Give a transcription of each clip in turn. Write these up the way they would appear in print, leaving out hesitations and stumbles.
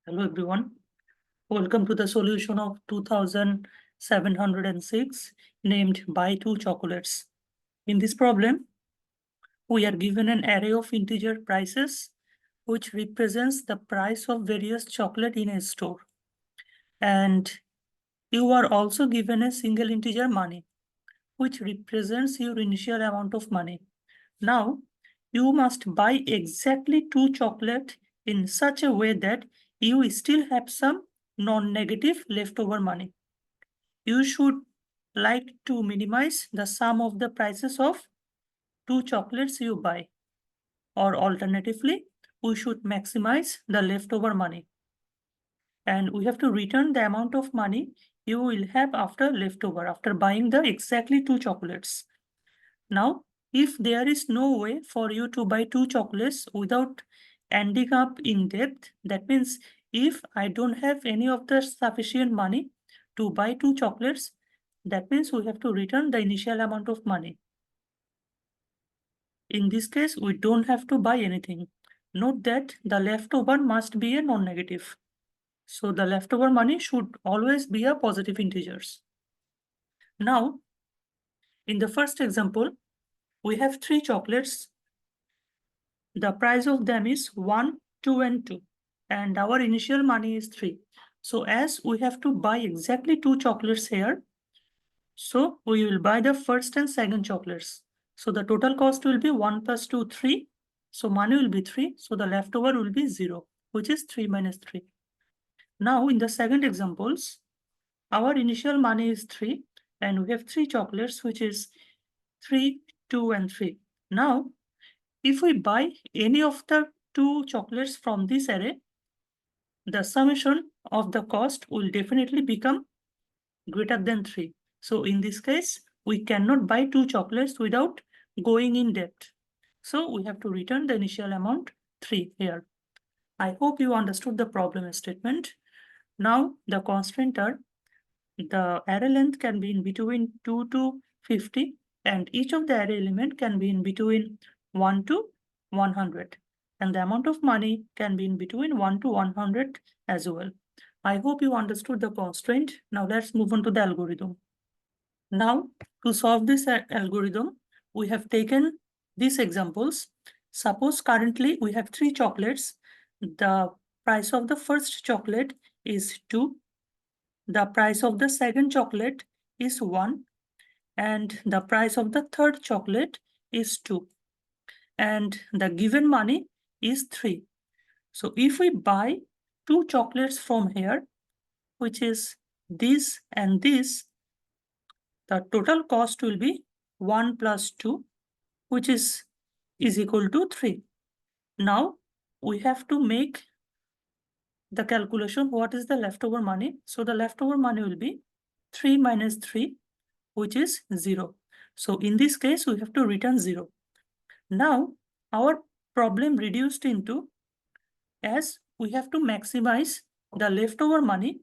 Hello everyone, welcome to the solution of 2706 named Buy 2 Chocolates. In this problem, we are given an array of integer prices which represents the price of various chocolate in a store. And you are also given a single integer money which represents your initial amount of money. Now, you must buy exactly 2 chocolate in such a way that you still have some non-negative leftover money. You should like to minimize the sum of the prices of 2 chocolates you buy. Or alternatively, we should maximize the leftover money. And we have to return the amount of money you will have after leftover, after buying the exactly 2 chocolates. Now, if there is no way for you to buy 2 chocolates without ending up in debt, that means if I don't have any of the sufficient money to buy 2 chocolates, that means we have to return the initial amount of money. In this case, we don't have to buy anything. Note that the leftover must be a non-negative. So the leftover money should always be a positive integers. Now, in the first example, we have 3 chocolates. The price of them is 1, 2, and 2. And our initial money is 3. So as we have to buy exactly 2 chocolates here, so we will buy the first and second chocolates. So the total cost will be 1 plus 2, 3. So money will be 3. So the leftover will be 0, which is 3 minus 3. Now in the second examples, our initial money is 3 and we have 3 chocolates, which is 3, 2, and 3. Now, if we buy any of the 2 chocolates from this array, the summation of the cost will definitely become greater than 3. So in this case, we cannot buy 2 chocolates without going in debt. So we have to return the initial amount 3 here. I hope you understood the problem statement. Now the constraint are the array length can be in between 2 to 50 and each of the array element can be in between 1 to 100 and the amount of money can be in between 1 to 100 as well. I hope you understood the constraint. Now let's move on to the algorithm. Now to solve this algorithm, we have taken these examples. Suppose currently we have 3 chocolates. The price of the first chocolate is 2. The price of the second chocolate is 1 and the price of the third chocolate is 2 and the given money is 3. So if we buy 2 chocolates from here, which is this and this, the total cost will be 1 plus 2, which is equal to 3. Now we have to make the calculation what is the leftover money. So the leftover money will be 3 minus 3, which is 0. So in this case, we have to return 0. Now, our problem reduced into as we have to maximize the leftover money.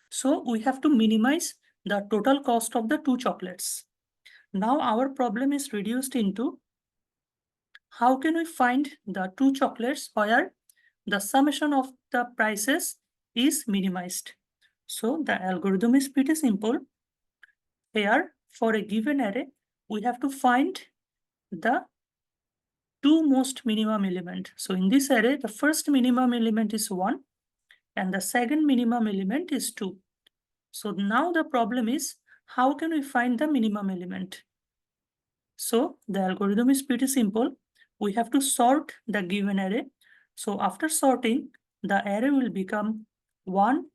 So we have to minimize the total cost of the 2 chocolates. Now our problem is reduced into how can we find the 2 chocolates where the summation of the prices is minimized. So the algorithm is pretty simple. Here, for a given array, we have to find the 2 most minimum element. So in this array, the first minimum element is 1 and the second minimum element is 2. So now the problem is how can we find the minimum element? So the algorithm is pretty simple. We have to sort the given array. So after sorting, the array will become 1,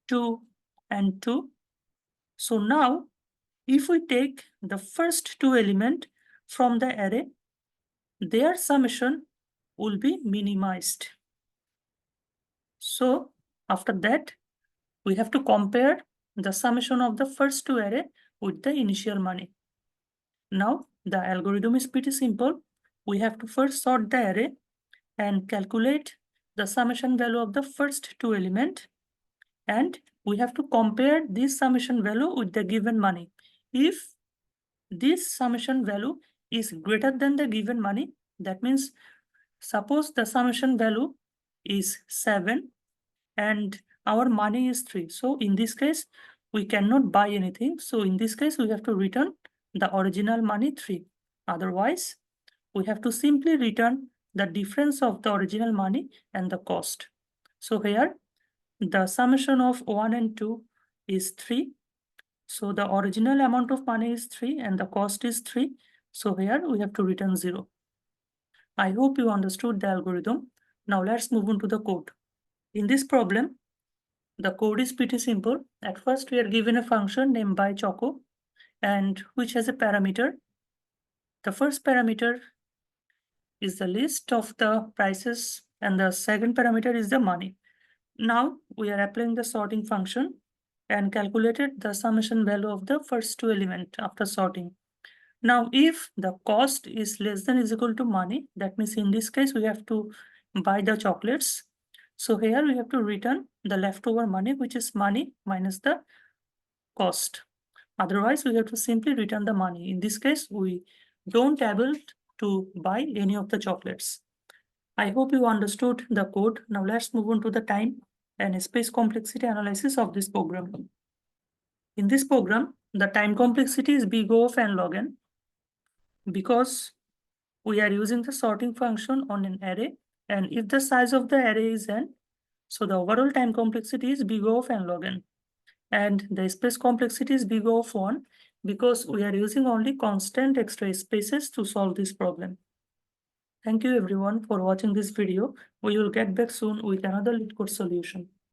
2, and 2. So now, if we take the first 2 elements from the array, their summation will be minimized. So after that, we have to compare the summation of the first 2 array with the initial money. Now the algorithm is pretty simple. We have to first sort the array and calculate the summation value of the first 2 elements, and we have to compare this summation value with the given money. If this summation value is greater than the given money, that means suppose the summation value is 7 and our money is 3. So in this case, we cannot buy anything. So in this case, we have to return the original money 3. Otherwise, we have to simply return the difference of the original money and the cost. So here, the summation of 1 and 2 is 3. So the original amount of money is 3 and the cost is 3. So here we have to return 0. I hope you understood the algorithm. Now let's move on to the code. In this problem, the code is pretty simple. At first, we are given a function named by Choco and which has a parameter. The first parameter is the list of the prices and the second parameter is the money. Now we are applying the sorting function and calculated the summation value of the first 2 elements after sorting. Now, if the cost is less than is equal to money, that means in this case, we have to buy the chocolates. So here we have to return the leftover money, which is money minus the cost. Otherwise, we have to simply return the money. In this case, we don't able to buy any of the chocolates. I hope you understood the code. Now let's move on to the time and space complexity analysis of this program. In this program, the time complexity is big O of n log n because we are using the sorting function on an array, and if the size of the array is n, so the overall time complexity is big O of n log n. And the space complexity is big O of 1 because we are using only constant extra spaces to solve this problem. Thank you everyone for watching this video. We will get back soon with another LeetCode solution.